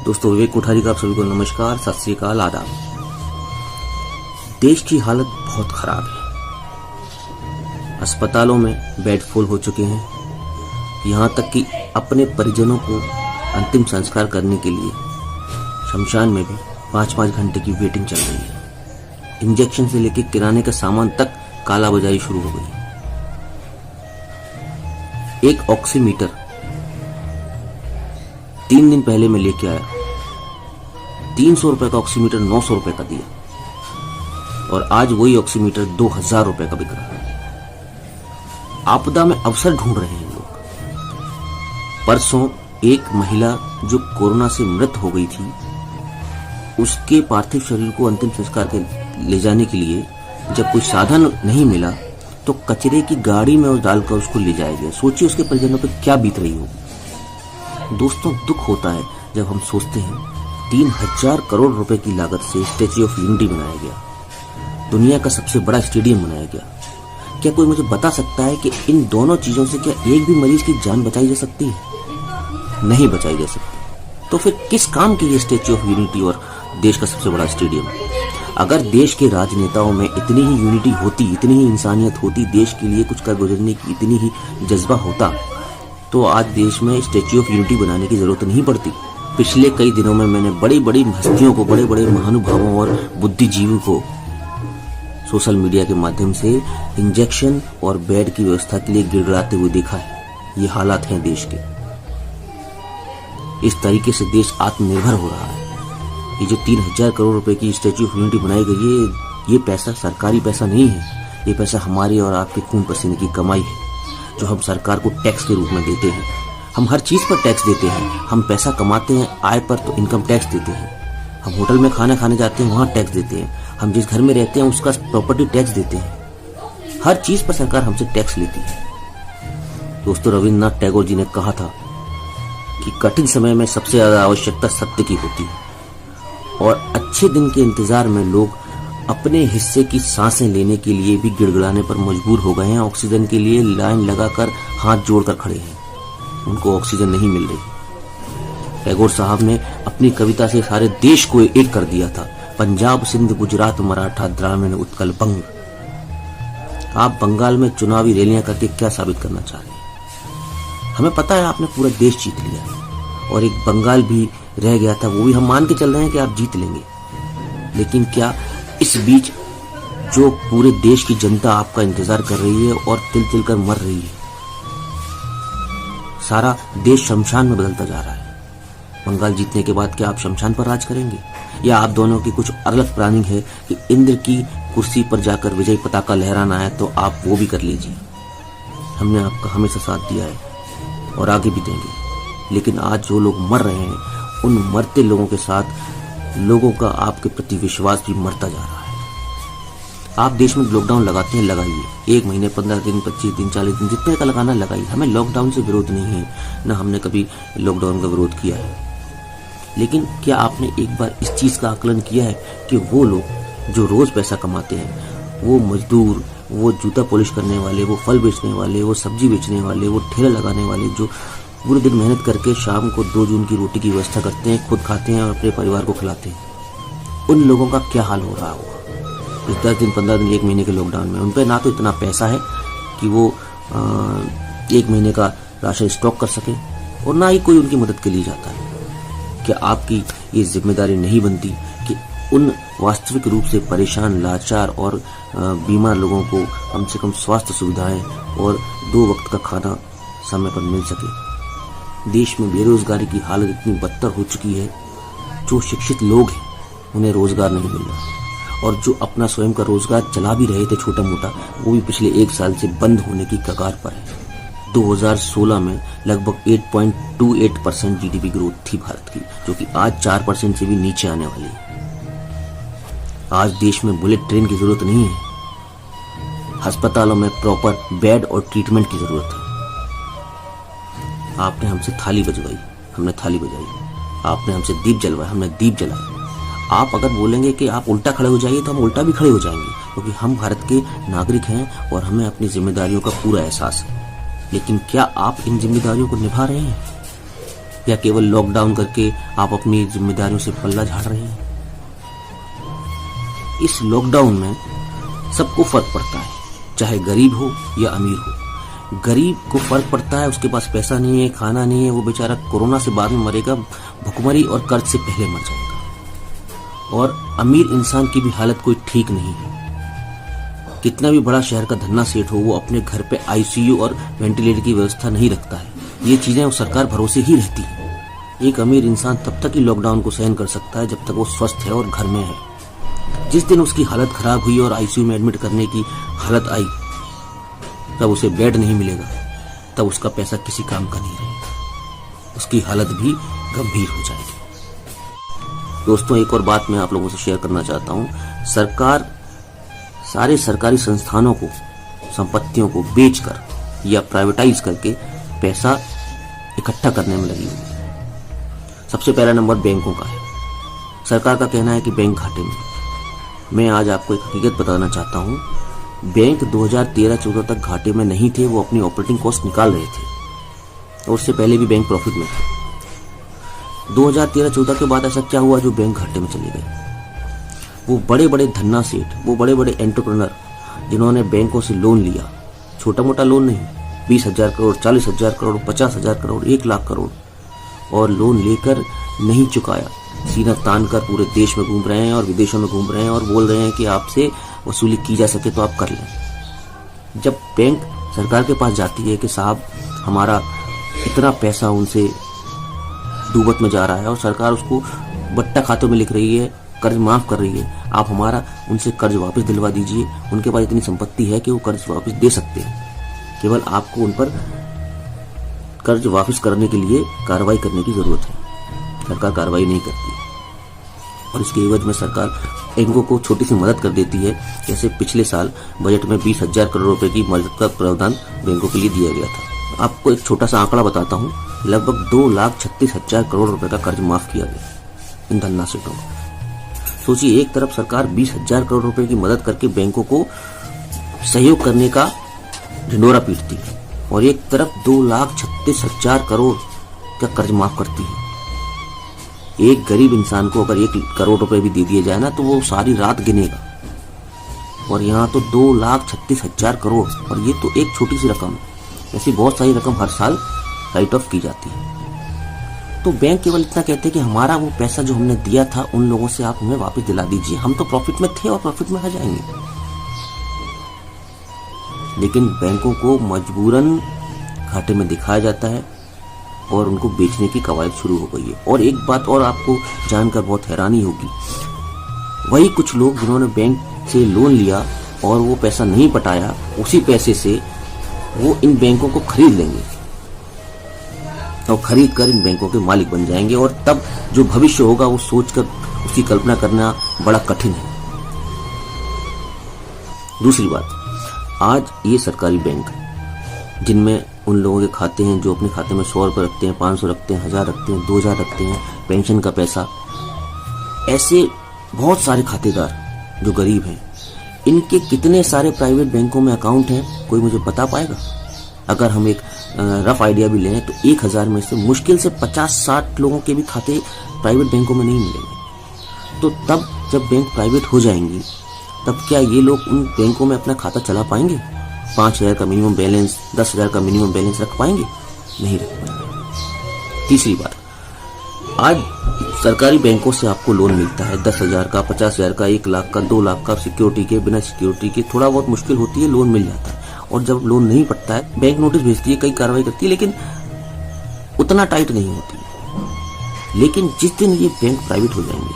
दोस्तों, विवेक कोठारी का आप सभी को नमस्कार, सत श्री अकाल, आदाब। देश की हालत बहुत खराब है। अस्पतालों में बेड फुल हो चुके हैं। यहाँ तक कि अपने परिजनों को अंतिम संस्कार करने के लिए शमशान में भी 5-5 घंटे की वेटिंग चल रही है। इंजेक्शन से लेकर किराने का सामान तक कालाबाजारी शुरू हो गई है। एक ऑक्सीमीटर 3 दिन पहले मैं लेके आया, 300 रुपए का ऑक्सीमीटर 900 रुपए का दिया, और आज वही ऑक्सीमीटर 2000 रुपए का बिक रहा है। आपदा में अवसर ढूंढ रहे हैं लोग। परसों एक महिला जो कोरोना से मृत हो गई थी, उसके पार्थिव शरीर को अंतिम संस्कार के ले जाने के लिए जब कोई साधन नहीं मिला तो कचरे की गाड़ी में डालकर उसको ले जाया गया। सोचिए उसके परिजनों पर क्या बीत रही होगी। दोस्तों, दुख होता है जब हम सोचते हैं 3000 करोड़ रुपए की लागत से स्टैच्यू ऑफ यूनिटी बनाया गया, दुनिया का सबसे बड़ा स्टेडियम बनाया गया। क्या कोई मुझे बता सकता है कि इन दोनों चीजों से क्या एक भी मरीज की जान बचाई जा सकती है? नहीं बचाई जा सकती। तो फिर किस काम की ये स्टैच्यू ऑफ यूनिटी और देश का सबसे बड़ा स्टेडियम? अगर देश के राजनेताओं में इतनी ही यूनिटी होती, इतनी ही इंसानियत होती, देश के लिए कुछ कर गुजरने की इतनी ही जज्बा होता, तो आज देश में स्टैच्यू ऑफ यूनिटी बनाने की जरूरत नहीं पड़ती। पिछले कई दिनों में मैंने बड़ी बड़ी हस्तियों को, बड़े बड़े महानुभावों और बुद्धिजीवी को सोशल मीडिया के माध्यम से इंजेक्शन और बेड की व्यवस्था के लिए गिड़गिड़ाते हुए देखा है। ये हालात हैं देश के। इस तरीके से देश आत्मनिर्भर हो रहा है। ये जो 3000 करोड़ रुपए की स्टैच्यू ऑफ यूनिटी बनाई गई है, ये पैसा सरकारी पैसा नहीं है। ये पैसा हमारे और आपके खून पसीने की कमाई है, जो हम सरकार को टैक्स के रूप में देते हैं। हम हर चीज पर टैक्स देते हैं। हम पैसा कमाते हैं, आय पर तो इनकम टैक्स देते हैं। हम होटल में खाना खाने जाते हैं, वहां टैक्स देते हैं। हम जिस घर में रहते हैं उसका प्रॉपर्टी टैक्स देते हैं। हर चीज पर सरकार हमसे टैक्स लेती है। दोस्तों, रविन्द्रनाथ टैगोर जी ने कहा था कि कठिन समय में सबसे ज्यादा आवश्यकता सत्य की होती है, और अच्छे दिन के इंतजार में लोग अपने हिस्से की सांसें लेने के लिए भी गिड़गिड़ाने पर मजबूर हो गए हैं। ऑक्सीजन के लिए लाइन लगाकर हाथ जोड़कर खड़े हैं। उनको ऑक्सीजन नहीं मिल रही। टैगोर साहब ने अपनी कविता से सारे देश को एक कर दिया था। पंजाब, सिंध, गुजरात, मराठा, द्राविड़, उत्कल, बंग। आप बंगाल में चुनावी रैलियां करके क्या साबित करना चाह रहे हैं? हमें पता है आपने पूरा देश जीत लिया, और एक बंगाल भी रह गया था, वो भी हम मान के चल रहे हैं कि आप जीत लेंगे। लेकिन क्या इस बीच जो पूरे देश की जनता आपका इंतजार कर रही है और तिल तिल कर मर रही है, सारा देश शमशान में बदलता जा रहा है। बंगाल जीतने के बाद क्या आप शमशान पर राज करेंगे, या आप दोनों की कुछ अलग प्लानिंग है कि इंद्र की कुर्सी पर जाकर विजय पताका लहराना है, तो आप वो भी कर लीजिए। हमने आपका हमेशा साथ दिया है और आगे भी देंगे। लेकिन आज जो लोग मर रहे हैं, उन मरते लोगों के साथ लोगों का आपके प्रति विश्वास भी मरता जा रहा है। आप देश में लॉकडाउन लगाते हैं, लगाइए। 1 महीने, 15 दिन, 25 दिन, 40 दिन, जितने का लगाना लगाइए। हमें लॉकडाउन से विरोध नहीं है, न हमने कभी लॉकडाउन का विरोध किया है। लेकिन क्या आपने एक बार इस चीज का आकलन किया है कि वो लोग जो रोज पैसा कमाते हैं, वो मजदूर, वो जूता पॉलिश करने वाले, वो फल बेचने वाले, वो सब्जी बेचने वाले, वो ठेला लगाने वाले, जो पूरे दिन मेहनत करके शाम को 2 जून की रोटी की व्यवस्था करते हैं, खुद खाते हैं और अपने परिवार को खिलाते हैं, उन लोगों का क्या हाल हो रहा होगा इस 10 दिन, 15 दिन, 1 महीने के लॉकडाउन में? उन पर ना तो इतना पैसा है कि वो 1 महीने का राशन स्टॉक कर सके, और ना ही कोई उनकी मदद के लिए जाता है। क्या आपकी ये जिम्मेदारी नहीं बनती कि उन वास्तविक रूप से परेशान, लाचार और बीमार लोगों को कम से कम स्वास्थ्य सुविधाएं और 2 वक्त का खाना समय पर मिल सके? देश में बेरोजगारी की हालत इतनी बदतर हो चुकी है, जो शिक्षित लोग हैं उन्हें रोजगार नहीं मिल रहा, और जो अपना स्वयं का रोजगार चला भी रहे थे छोटा मोटा, वो भी पिछले 1 साल से बंद होने की कगार पर है। 2016 में लगभग 8.28% जीडीपी ग्रोथ थी भारत की, जो कि आज 4% से भी नीचे आने वाली है। आज देश में बुलेट ट्रेन की जरूरत नहीं है, अस्पतालों में प्रॉपर बेड और ट्रीटमेंट की जरूरत है। आपने हमसे थाली बजवाई, हमने थाली बजाई। आपने हमसे दीप जलवाया, हमने दीप जलाए। आप अगर बोलेंगे कि आप उल्टा खड़े हो जाइए, तो हम उल्टा भी खड़े हो जाएंगे, क्योंकि हम भारत के नागरिक हैं और हमें अपनी जिम्मेदारियों का पूरा एहसास है। लेकिन क्या आप इन जिम्मेदारियों को निभा रहे हैं? या केवल लॉकडाउन करके आप अपनी जिम्मेदारियों से पल्ला झाड़ रहे हैं? इस लॉकडाउन में सबको फर्क पड़ता है, चाहे गरीब हो या अमीर हो। गरीब को फर्क पड़ता है, उसके पास पैसा नहीं है, खाना नहीं है, वो बेचारा कोरोना से बाद में मरेगा, भुखमरी और कर्ज से पहले मर जाएगा। और अमीर इंसान की भी हालत कोई ठीक नहीं है। कितना भी बड़ा शहर का धन्ना सेठ हो, वो अपने घर पे आईसीयू और वेंटिलेटर की व्यवस्था नहीं रखता है। ये चीजें सरकार भरोसे ही रहती है। एक अमीर इंसान तब तक ही लॉकडाउन को सहन कर सकता है जब तक वो स्वस्थ है और घर में है। जिस दिन उसकी हालत खराब हुई और आईसीयू में एडमिट करने की हालत आई, तब उसे बेड नहीं मिलेगा, तब उसका पैसा किसी काम का नहीं रहेगा, उसकी हालत भी गंभीर हो जाएगी। दोस्तों, एक और बात मैं आप लोगों से शेयर करना चाहता हूं। सरकार सारे सरकारी संस्थानों को, संपत्तियों को बेचकर या प्राइवेटाइज करके पैसा इकट्ठा करने में लगी हुई। सबसे पहला नंबर बैंकों का है। सरकार का कहना है कि बैंक घाटे में। मैं आज आपको एक हकीकत बताना चाहता हूं। बैंक 2013-14 तक घाटे में नहीं थे, वो अपनी ऑपरेटिंग कॉस्ट निकाल रहे थे और उससे पहले भी बैंक प्रॉफिट में थे। 2013-14 के बाद ऐसा क्या हुआ जो बैंक घाटे में चले गए? वो बड़े बड़े धन्ना सेठ, वो बड़े बड़े एंटरप्रेन्योर जिन्होंने बैंकों से लोन लिया, छोटा मोटा लोन नहीं, 20,000 करोड़, 40,000 करोड़, 50,000 करोड़, 1 लाख करोड़, और लोन लेकर नहीं चुकाया, सीना तान कर पूरे देश में घूम रहे हैं और विदेशों में घूम रहे हैं और बोल रहे हैं कि आपसे वसूली की जा सके तो आप कर लें। जब बैंक सरकार के पास जाती है कि साहब हमारा इतना पैसा उनसे डूबत में जा रहा है और सरकार उसको बट्टा खातों में लिख रही है, कर्ज माफ कर रही है, आप हमारा उनसे कर्ज वापस दिलवा दीजिए, उनके पास इतनी संपत्ति है कि वो कर्ज वापस दे सकते हैं, केवल आपको उन पर कर्ज वापस करने के लिए कार्रवाई करने की जरूरत है। सरकार कार्रवाई नहीं करती और इसके एवज में सरकार बैंकों को छोटी सी मदद कर देती है। जैसे पिछले साल बजट में 20,000 करोड़ रुपए की मदद का प्रावधान बैंकों के लिए दिया गया था। आपको एक छोटा सा आंकड़ा बताता हूँ, लगभग 2,36,000 करोड़ रुपए का कर्ज माफ किया गया इन धन्ना सेठों को। सोचिए, एक तरफ सरकार 20,000 करोड़ रुपए की मदद करके बैंकों को सहयोग करने का ढिंडोरा पीटती है और एक तरफ 2,36,000 करोड़ का कर्ज माफ करती है। एक गरीब इंसान को अगर 1 करोड़ रुपए भी दे दिए जाए ना तो वो सारी रात गिनेगा, और यहाँ तो 2,36,000 करोड़, और ये तो एक छोटी सी रकम है। ऐसी बहुत सारी रकम हर साल राइट ऑफ की जाती है। तो बैंक केवल इतना कहते हैं कि हमारा वो पैसा जो हमने दिया था उन लोगों से आप हमें वापस दिला दीजिए, हम तो प्रॉफिट में थे और प्रॉफिट में आ जाएंगे। लेकिन बैंकों को मजबूरन घाटे में दिखाया जाता है और उनको बेचने की कवायद शुरू हो गई है। और एक बात और आपको जानकर बहुत हैरानी होगी, वही कुछ लोग जिन्होंने बैंक से लोन लिया और वो पैसा नहीं पटाया, उसी पैसे से वो इन बैंकों को खरीद लेंगे और खरीद कर इन बैंकों के मालिक बन जाएंगे, और तब जो भविष्य होगा वो सोचकर उसकी कल्पना करना बड़ा कठिन है। दूसरी बात, आज ये सरकारी बैंक जिनमें उन लोगों के खाते हैं जो अपने खाते में 100 रुपये रखते हैं, 500 रखते हैं, 1000 रखते हैं, 2000 रखते हैं, पेंशन का पैसा, ऐसे बहुत सारे खातेदार जो गरीब हैं, इनके कितने सारे प्राइवेट बैंकों में अकाउंट हैं, कोई मुझे बता पाएगा? अगर हम एक रफ आइडिया भी लें तो 1000 में से मुश्किल से 50-60 लोगों के भी खाते प्राइवेट बैंकों में नहीं मिलेंगे। तो तब जब बैंक प्राइवेट हो जाएंगी तब क्या ये लोग उन बैंकों में अपना खाता चला पाएंगे? 5,000 का मिनिमम बैलेंस, 10,000 का मिनिमम बैलेंस रख पाएंगे? नहीं रख पाएंगे। तीसरी बात, आज सरकारी बैंकों से आपको लोन मिलता है 10,000 का, 50,000 का, 1 लाख का, 2 लाख का, सिक्योरिटी के, बिना सिक्योरिटी के, थोड़ा बहुत मुश्किल होती है, लोन मिल जाता है। और जब लोन नहीं पड़ता है, बैंक नोटिस भेजती है, कई कार्रवाई करती है, लेकिन उतना टाइट नहीं होती। लेकिन जिस दिन ये बैंक प्राइवेट हो जाएंगे,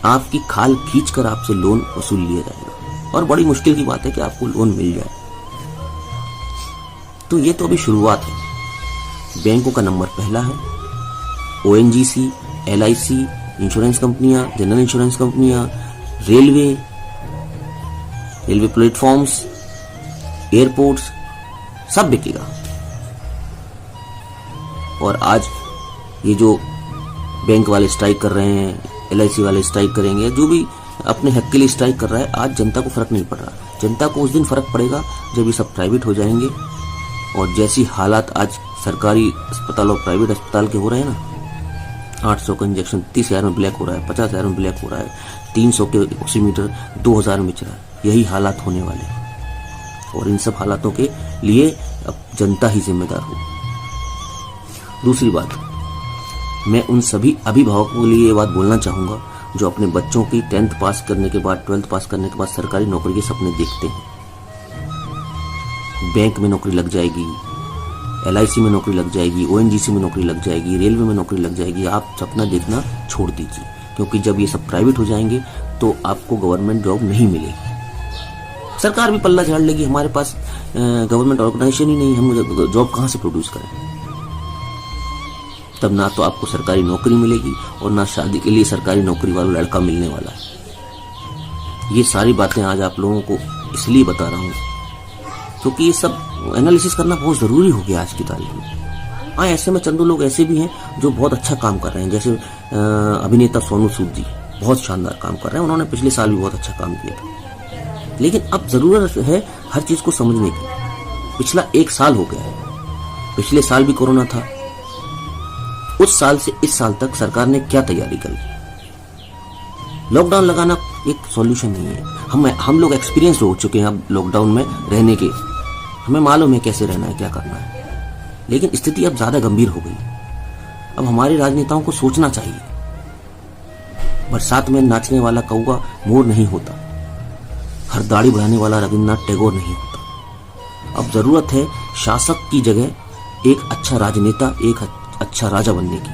आपकी खाल खींचकर आपसे लोन वसूल लिया जाएगा, और बड़ी मुश्किल की बात है कि आपको लोन मिल जाए। तो ये तो अभी शुरुआत है। बैंकों का नंबर पहला है, ओएनजीसी, एलआईसी, इंश्योरेंस कंपनियां, जनरल इंश्योरेंस कंपनियां, रेलवे प्लेटफॉर्म्स, एयरपोर्ट्स, सब बिकेगा। और आज ये जो बैंक वाले स्ट्राइक कर रहे हैं, एलआईसी वाले स्ट्राइक करेंगे, जो भी अपने हक के लिए स्ट्राइक कर रहा है, आज जनता को फर्क नहीं पड़ रहा। जनता को उस दिन फर्क पड़ेगा जब ये सब प्राइवेट हो जाएंगे और जैसी हालात आज सरकारी अस्पताल और प्राइवेट अस्पताल के हो रहे हैं ना, 800 का इंजेक्शन 30,000 में ब्लैक हो रहा है, 50,000 में ब्लैक हो रहा है, 300 के ऑक्सीमीटर 2,000 में चला है, यही हालात होने वाले हैं। और इन सब हालातों के लिए अब जनता ही जिम्मेदार हो। दूसरी बात, मैं उन सभी अभिभावकों के लिए ये बात बोलना चाहूंगा जो अपने बच्चों की 10th पास करने के बाद, 12th पास करने के बाद सरकारी नौकरी के सपने देखते हैं। बैंक में नौकरी लग जाएगी, LIC में नौकरी लग जाएगी, ONGC में नौकरी लग जाएगी, रेलवे में नौकरी लग जाएगी। आप सपना देखना छोड़ दीजिए, क्योंकि जब ये सब प्राइवेट हो जाएंगे तो आपको गवर्नमेंट जॉब नहीं मिलेगी। सरकार भी पल्ला झाड़ लेगी, हमारे पास गवर्नमेंट ऑर्गेनाइजेशन ही नहीं, हम जॉब कहां से प्रोड्यूस करें। तब ना तो आपको सरकारी नौकरी मिलेगी और ना शादी के लिए सरकारी नौकरी वाला लड़का मिलने वाला है। ये सारी बातें आज आप लोगों को इसलिए बता रहा हूं क्योंकि ये सब एनालिसिस करना बहुत जरूरी हो गया आज की तारीख में। हाँ, ऐसे में चंदू लोग ऐसे भी हैं जो बहुत अच्छा काम कर रहे हैं, जैसे अभिनेता सोनू सूद जी बहुत शानदार काम कर रहे हैं, उन्होंने पिछले साल भी बहुत अच्छा काम किया था। लेकिन अब जरूरत है हर चीज को समझने की। पिछला 1 साल हो गया है, पिछले साल भी कोरोना था, उस साल से इस साल तक सरकार ने क्या तैयारी करी। लॉकडाउन लगाना एक सॉल्यूशन नहीं है। हम लोग एक्सपीरियंस हो चुके हैं अब लॉकडाउन में रहने के, हमें मालूम है कैसे रहना है, क्या करना है। लेकिन स्थिति अब ज्यादा गंभीर हो गई। अब हमारे राजनेताओं को सोचना चाहिए। बरसात में नाचने वाला कौवा मोर नहीं होता, हर दाढ़ी बढ़ाने वाला रविन्द्रनाथ टैगोर नहीं होता। अब जरूरत है शासक की जगह एक अच्छा राजनेता, एक अच्छा राजा बनने की,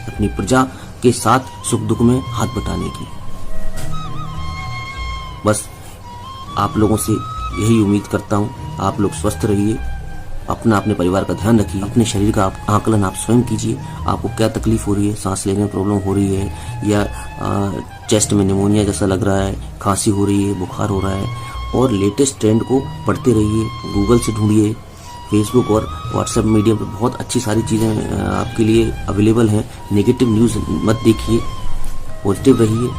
अपनी प्रजा के साथ सुख दुख में हाथ बटाने की। बस आप लोगों से यही उम्मीद करता हूं, आप लोग स्वस्थ रहिए, अपने परिवार का ध्यान रखिए, अपने शरीर का आकलन आप स्वयं कीजिए। आपको क्या तकलीफ हो रही है, सांस लेने में प्रॉब्लम हो रही है या चेस्ट में निमोनिया जैसा लग रहा है, खांसी हो रही है, बुखार हो रहा है, और लेटेस्ट ट्रेंड को पढ़ते रहिए, गूगल से ढूंढिए, फेसबुक और व्हाट्सएप मीडिया पर बहुत अच्छी सारी चीज़ें आपके लिए अवेलेबल हैं। नेगेटिव न्यूज़ मत देखिए, पॉजिटिव रहिए,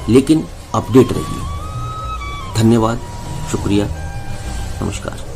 लेकिन अपडेट रहिए। धन्यवाद, शुक्रिया, नमस्कार।